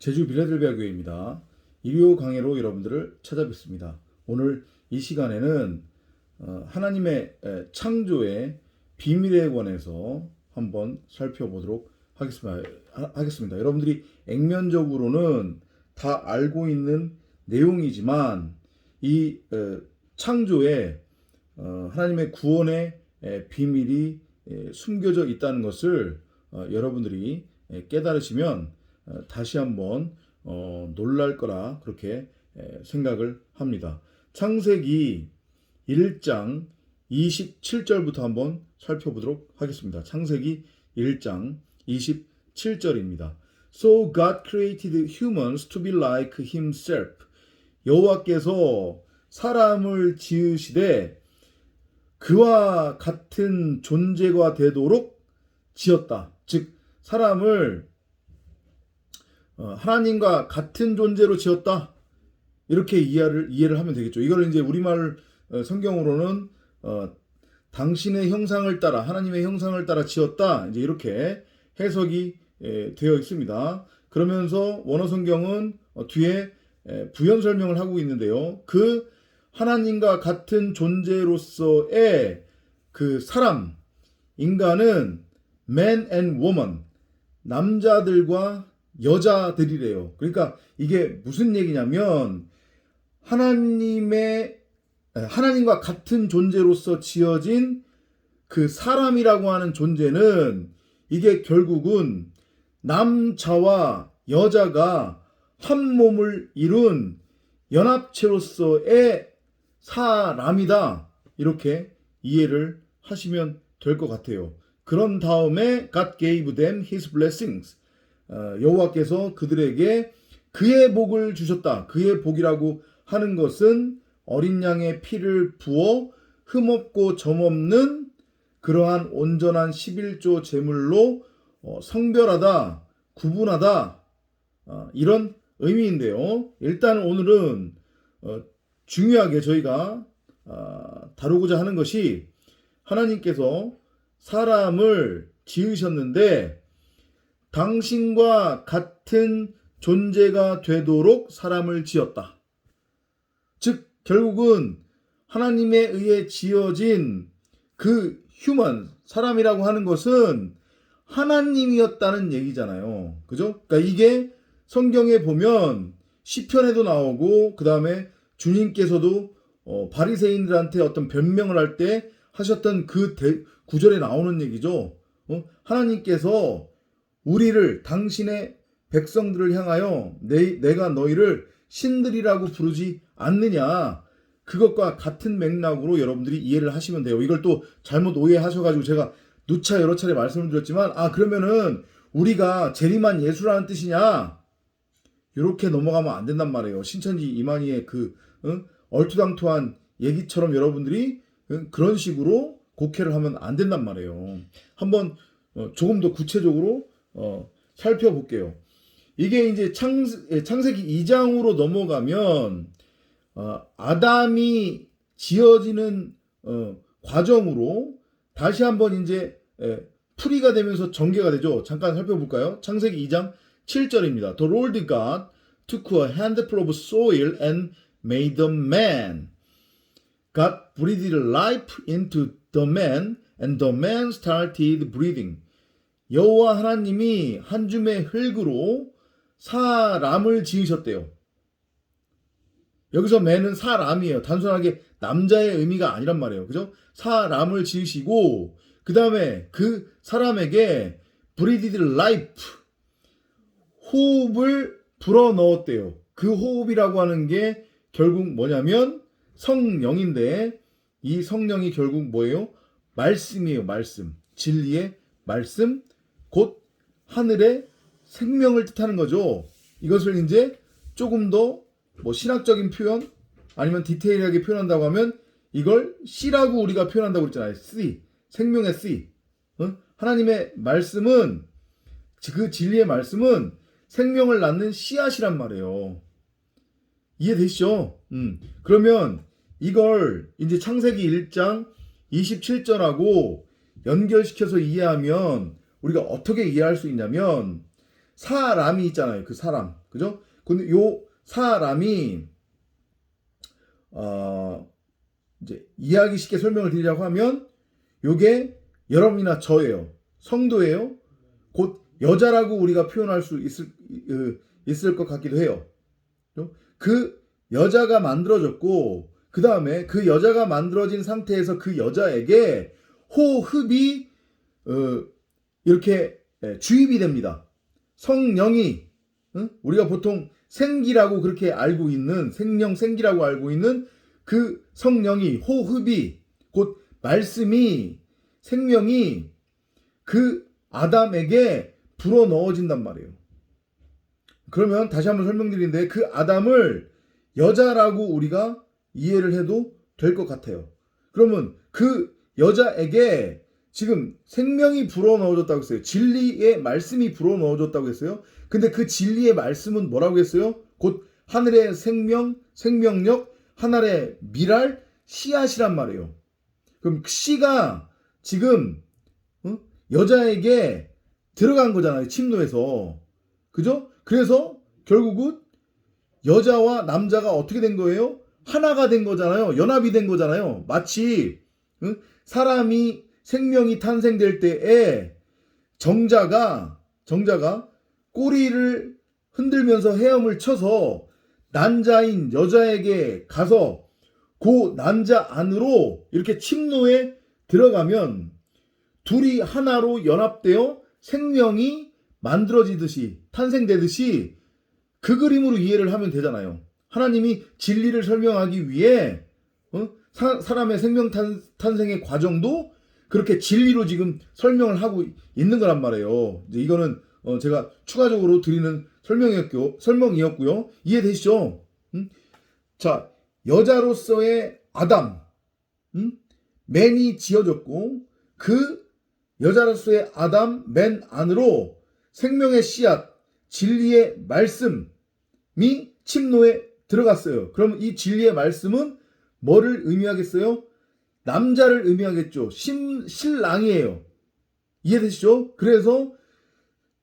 제주 빌라델비아 교회입니다. 일요 강해로 여러분들을 찾아뵙습니다. 오늘 이 시간에는 하나님의 창조의 비밀에 관해서 한번 살펴보도록 하겠습니다. 여러분들이 액면적으로는 다 알고 있는 내용이지만 이 창조에 하나님의 구원의 비밀이 숨겨져 있다는 것을 여러분들이 깨달으시면 다시 한번 놀랄 거라 그렇게 생각을 합니다. 창세기 1장 27절부터 한번 살펴보도록 하겠습니다. 창세기 1장 27절입니다. So God created humans to be like himself. 여호와께서 사람을 지으시되 그와 같은 존재가 되도록 지었다. 즉 사람을 하나님과 같은 존재로 지었다. 이렇게 이해를 하면 되겠죠. 이걸 이제 우리말 성경으로는 당신의 형상을 따라 하나님의 형상을 따라 지었다. 이제 이렇게 해석이 되어 있습니다. 그러면서 원어 성경은 뒤에 부연 설명을 하고 있는데요. 그 하나님과 같은 존재로서의 그 사람, 인간은 man and woman, 남자들과 여자들이래요. 그러니까 이게 무슨 얘기냐면 하나님과 같은 존재로서 지어진 그 사람이라고 하는 존재는 이게 결국은 남자와 여자가 한 몸을 이룬 연합체로서의 사람이다. 이렇게 이해를 하시면 될 것 같아요. 그런 다음에 God gave them his blessings. 여호와께서 그들에게 그의 복을 주셨다. 그의 복이라고 하는 것은 어린 양의 피를 부어 흠없고 점없는 그러한 온전한 11조 제물로 성별하다, 구분하다, 이런 의미인데요. 일단 오늘은 중요하게 저희가 다루고자 하는 것이 하나님께서 사람을 지으셨는데 당신과 같은 존재가 되도록 사람을 지었다. 즉 결국은 하나님에 의해 지어진 그 휴먼, 사람이라고 하는 것은 하나님이었다는 얘기잖아요. 그죠? 그러니까 이게 성경에 보면 시편에도 나오고 그 다음에 주님께서도 바리새인들한테 어떤 변명을 할 때 하셨던 그 구절에 나오는 얘기죠. 하나님께서 우리를 당신의 백성들을 향하여 내가 너희를 신들이라고 부르지 않느냐. 그것과 같은 맥락으로 여러분들이 이해를 하시면 돼요. 이걸 또 잘못 오해하셔가지고 제가 누차 여러 차례 말씀을 드렸지만 그러면은 우리가 재림한 예수라는 뜻이냐? 이렇게 넘어가면 안 된단 말이에요. 신천지 이만희의 얼토당토한 얘기처럼 여러분들이 그런 식으로 곡해를 하면 안 된단 말이에요. 한번 조금 더 구체적으로 살펴볼게요. 이게 이제 창세기 2장으로 넘어가면 아담이 지어지는 과정으로 다시 한번 이제 풀이가 되면서 전개가 되죠. 잠깐 살펴볼까요? 창세기 2장 7절입니다. The Lord God took a handful of soil and made a man. God breathed life into the man and the man started breathing. 여호와 하나님이 한 줌의 흙으로 사람을 지으셨대요. 여기서 man은 사람이에요. 단순하게 남자의 의미가 아니란 말이에요. 그죠? 사람을 지으시고 그 다음에 그 사람에게 breathed life, 호흡을 불어넣었대요. 그 호흡이라고 하는 게 결국 뭐냐면 성령인데 이 성령이 결국 뭐예요? 말씀이에요. 말씀. 진리의 말씀, 곧 하늘의 생명을 뜻하는 거죠. 이것을 이제 조금 더 신학적인 표현 아니면 디테일하게 표현한다고 하면 이걸 씨라고 우리가 표현한다고 그랬잖아요. 씨. 생명의 씨. 하나님의 말씀은 그 진리의 말씀은 생명을 낳는 씨앗이란 말이에요. 이해되시죠? 그러면 이걸 이제 창세기 1장 27절하고 연결시켜서 이해하면 우리가 어떻게 이해할 수 있냐면 사람이 있잖아요. 그 사람. 그죠? 근데 요 사람이 이제 이해하기 쉽게 설명을 드리자고 하면 요게 여러분이나 저예요. 성도예요. 곧 여자라고 우리가 표현할 수 있을 것 같기도 해요. 그 여자가 만들어졌고 그 다음에 그 여자가 만들어진 상태에서 그 여자에게 호흡이 이렇게 주입이 됩니다. 성령이 우리가 보통 생기라고 그렇게 알고 있는 생기라고 알고 있는 그 성령이 호흡이 곧 말씀이 생명이 그 아담에게 불어 넣어진단 말이에요. 그러면 다시 한번 설명드리는데 그 아담을 여자라고 우리가 이해를 해도 될 것 같아요. 그러면 그 여자에게 지금 생명이 불어 넣어졌다고 했어요. 진리의 말씀이 불어 넣어졌다고 했어요. 근데 그 진리의 말씀은 뭐라고 했어요? 곧 하늘의 생명, 생명력, 하늘의 미랄, 씨앗이란 말이에요. 그럼 씨가 지금 여자에게 들어간 거잖아요. 침노에서. 그죠? 그래서 결국은 여자와 남자가 어떻게 된 거예요? 하나가 된 거잖아요. 연합이 된 거잖아요. 마치 사람이 생명이 탄생될 때에 정자가 꼬리를 흔들면서 헤엄을 쳐서 난자인 여자에게 가서 그 난자 안으로 이렇게 침노에 들어가면 둘이 하나로 연합되어 생명이 만들어지듯이 탄생되듯이 그 그림으로 이해를 하면 되잖아요. 하나님이 진리를 설명하기 위해 사람의 생명 탄생의 과정도 그렇게 진리로 지금 설명을 하고 있는 거란 말이에요. 이제 이거는 제가 추가적으로 드리는 설명이었고요. 이해되시죠? 자, 여자로서의 아담, 맨이 지어졌고 그 여자로서의 아담 맨 안으로 생명의 씨앗, 진리의 말씀이 침노에 들어갔어요. 그럼 이 진리의 말씀은 뭐를 의미하겠어요? 남자를 의미하겠죠. 신랑이에요. 이해되시죠? 그래서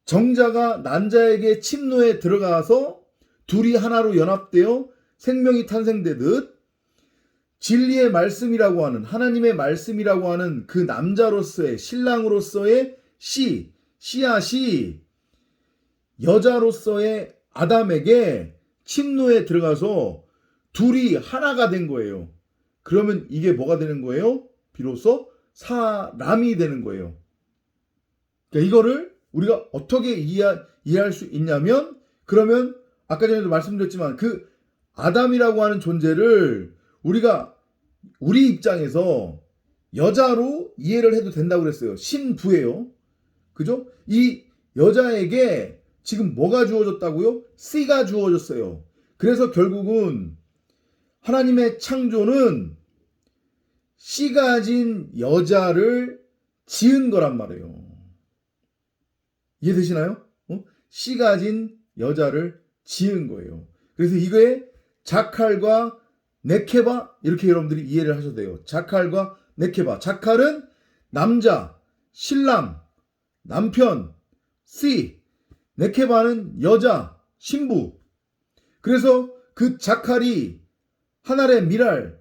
정자가 난자에게 침노에 들어가서 둘이 하나로 연합되어 생명이 탄생되듯 진리의 말씀이라고 하는 하나님의 말씀이라고 하는 그 남자로서의 신랑으로서의 씨앗이 여자로서의 아담에게 침노에 들어가서 둘이 하나가 된 거예요. 그러면 이게 뭐가 되는 거예요? 비로소 사람이 되는 거예요. 그러니까 이거를 우리가 어떻게 이해할 수 있냐면 그러면 아까 전에도 말씀드렸지만 그 아담이라고 하는 존재를 우리가 우리 입장에서 여자로 이해를 해도 된다고 그랬어요. 신부예요. 그죠? 이 여자에게 지금 뭐가 주어졌다고요? 씨가 주어졌어요. 그래서 결국은 하나님의 창조는 씨 가진 여자를 지은 거란 말이에요. 이해되시나요? 씨 가진 여자를 지은 거예요. 그래서 이거에 자칼과 네케바 이렇게 여러분들이 이해를 하셔도 돼요. 자칼과 네케바. 자칼은 남자, 신랑, 남편, 씨. 네케바는 여자, 신부. 그래서 그 자칼이 하늘의 미랄,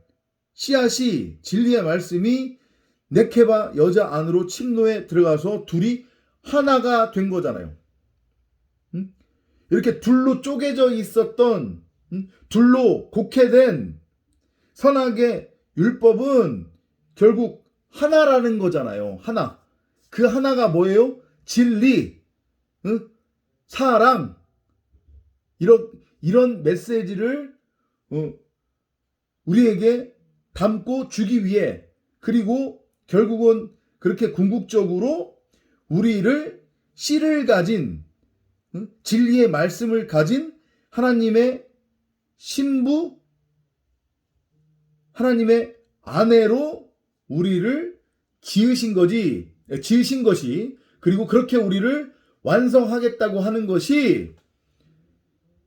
씨앗이 진리의 말씀이 네케바 여자 안으로 침노에 들어가서 둘이 하나가 된 거잖아요. 이렇게 둘로 쪼개져 있었던 둘로 곡해된 선악의 율법은 결국 하나라는 거잖아요. 하나. 그 하나가 뭐예요? 진리, 사랑. 이런 메시지를 우리에게 담고 주기 위해 그리고 결국은 그렇게 궁극적으로 우리를 씨를 가진 진리의 말씀을 가진 하나님의 신부, 하나님의 아내로 우리를 지으신 것이 그리고 그렇게 우리를 완성하겠다고 하는 것이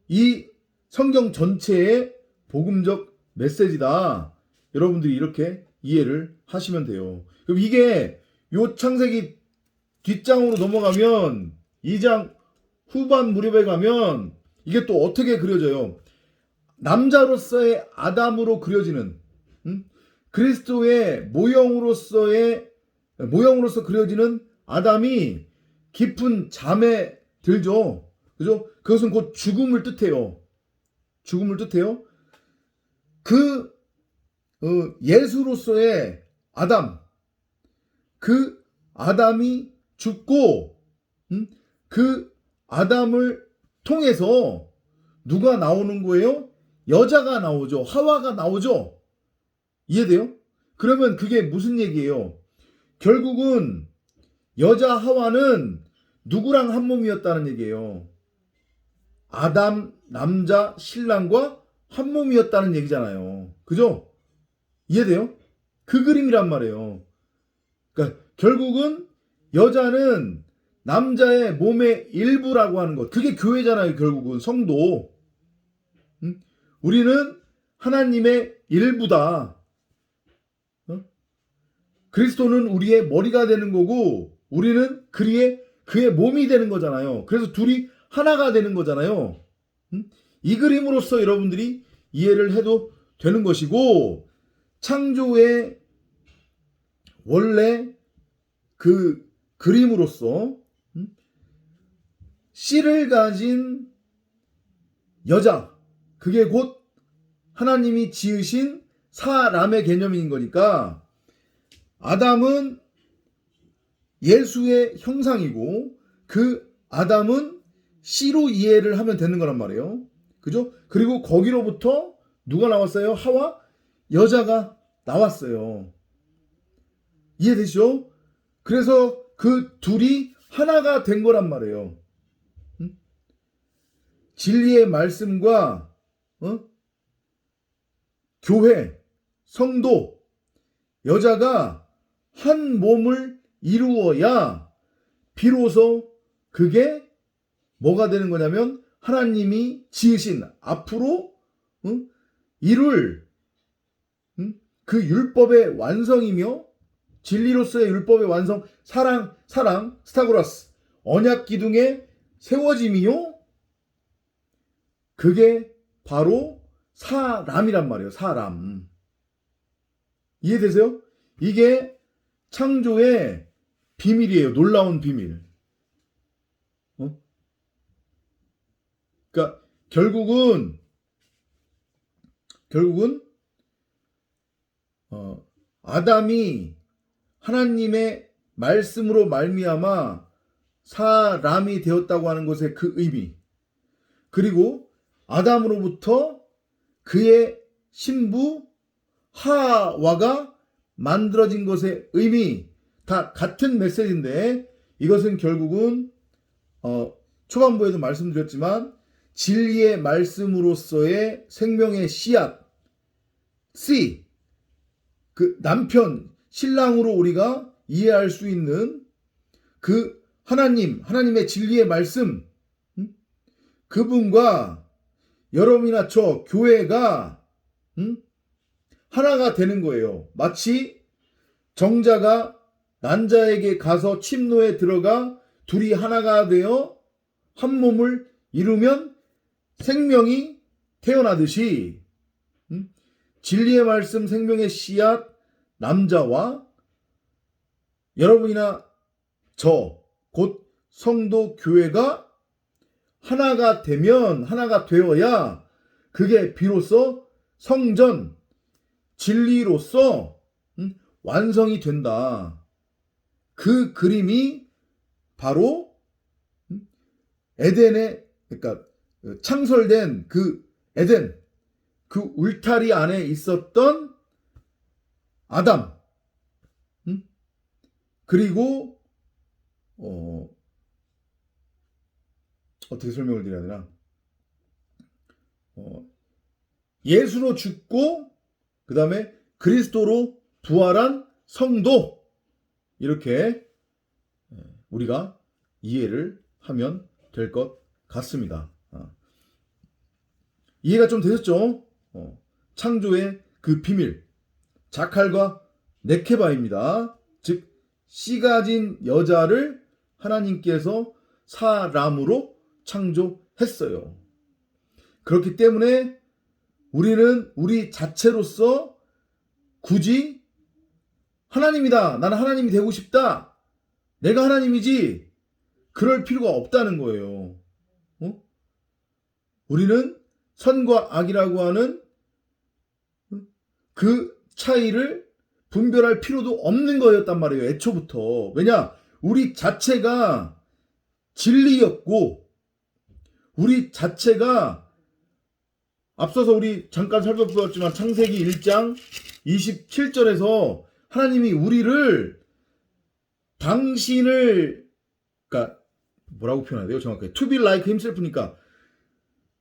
이 성경 전체의 복음적 메시지다. 여러분들이 이렇게 이해를 하시면 돼요. 그럼 이게 요 창세기 뒷장으로 넘어가면 2장 후반 무렵에 가면 이게 또 어떻게 그려져요? 남자로서의 아담으로 그려지는 그리스도의 모형으로서 그려지는 아담이 깊은 잠에 들죠. 그죠? 그것은 곧 죽음을 뜻해요. 죽음을 뜻해요. 그 예수로서의 아담, 그 아담이 죽고 그 아담을 통해서 누가 나오는 거예요? 여자가 나오죠. 하와가 나오죠. 이해돼요? 그러면 그게 무슨 얘기예요? 결국은 여자 하와는 누구랑 한 몸이었다는 얘기예요. 아담, 남자, 신랑과 한 몸이었다는 얘기잖아요. 그죠? 이해돼요? 그 그림이란 말이에요. 그러니까 결국은 여자는 남자의 몸의 일부라고 하는 것. 그게 교회잖아요. 결국은 성도. 우리는 하나님의 일부다. 그리스도는 우리의 머리가 되는 거고 우리는 그의 몸이 되는 거잖아요. 그래서 둘이 하나가 되는 거잖아요. 이 그림으로써 여러분들이 이해를 해도 되는 것이고 창조의 원래 그 그림으로써 씨를 가진 여자, 그게 곧 하나님이 지으신 사람의 개념인 거니까 아담은 예수의 형상이고 그 아담은 씨로 이해를 하면 되는 거란 말이에요. 그죠? 그리고 거기로부터 누가 나왔어요? 하와? 여자가 나왔어요. 이해되시죠? 그래서 그 둘이 하나가 된 거란 말이에요. 진리의 말씀과 교회, 성도, 여자가 한 몸을 이루어야 비로소 그게 뭐가 되는 거냐면 하나님이 지으신 앞으로 이룰 그 율법의 완성이며 진리로서의 율법의 완성, 사랑, 스타고라스, 언약 기둥에 세워짐이요. 그게 바로 사람이란 말이에요. 사람. 이해되세요? 이게 창조의 비밀이에요. 놀라운 비밀. 그러니까 결국은 아담이 하나님의 말씀으로 말미암아 사람이 되었다고 하는 것의 그 의미, 그리고 아담으로부터 그의 신부 하와가 만들어진 것의 의미, 다 같은 메시지인데 이것은 결국은 초반부에도 말씀드렸지만 진리의 말씀으로서의 생명의 씨앗, 씨, 그 남편, 신랑으로 우리가 이해할 수 있는 그 하나님의 진리의 말씀, 그분과 여러분이나 저 교회가 하나가 되는 거예요. 마치 정자가 난자에게 가서 침노에 들어가 둘이 하나가 되어 한 몸을 이루면 생명이 태어나듯이 진리의 말씀 생명의 씨앗 남자와 여러분이나 저 곧 성도 교회가 하나가 되면 하나가 되어야 그게 비로소 성전 진리로서 완성이 된다. 그 그림이 바로 에덴의 그러니까 창설된 그 에덴 그 울타리 안에 있었던 아담 그리고 어떻게 설명을 드려야 되나? 예수로 죽고 그 다음에 그리스도로 부활한 성도 이렇게 우리가 이해를 하면 될 것 같습니다. 이해가 좀 되셨죠? 창조의 그 비밀 자칼과 네케바입니다. 즉 씨 가진 여자를 하나님께서 사람으로 창조했어요. 그렇기 때문에 우리는 우리 자체로서 굳이 하나님이다, 나는 하나님이 되고 싶다, 내가 하나님이지, 그럴 필요가 없다는 거예요. 우리는 선과 악이라고 하는 그 차이를 분별할 필요도 없는 거였단 말이에요. 애초부터. 왜냐? 우리 자체가 진리였고 우리 자체가 앞서서 우리 잠깐 살펴보았지만 창세기 1장 27절에서 하나님이 우리를 당신을, 그러니까 뭐라고 표현해야 돼요? 정확하게 to be like himself니까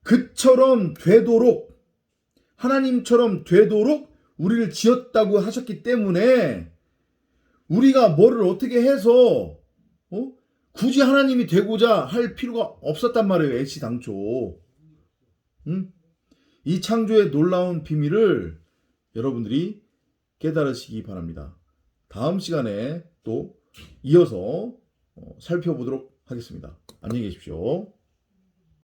그처럼 되도록, 하나님처럼 되도록 우리를 지었다고 하셨기 때문에 우리가 뭐를 어떻게 해서 굳이 하나님이 되고자 할 필요가 없었단 말이에요. 애시당초. 이 창조의 놀라운 비밀을 여러분들이 깨달으시기 바랍니다. 다음 시간에 또 이어서 살펴보도록 하겠습니다. 안녕히 계십시오.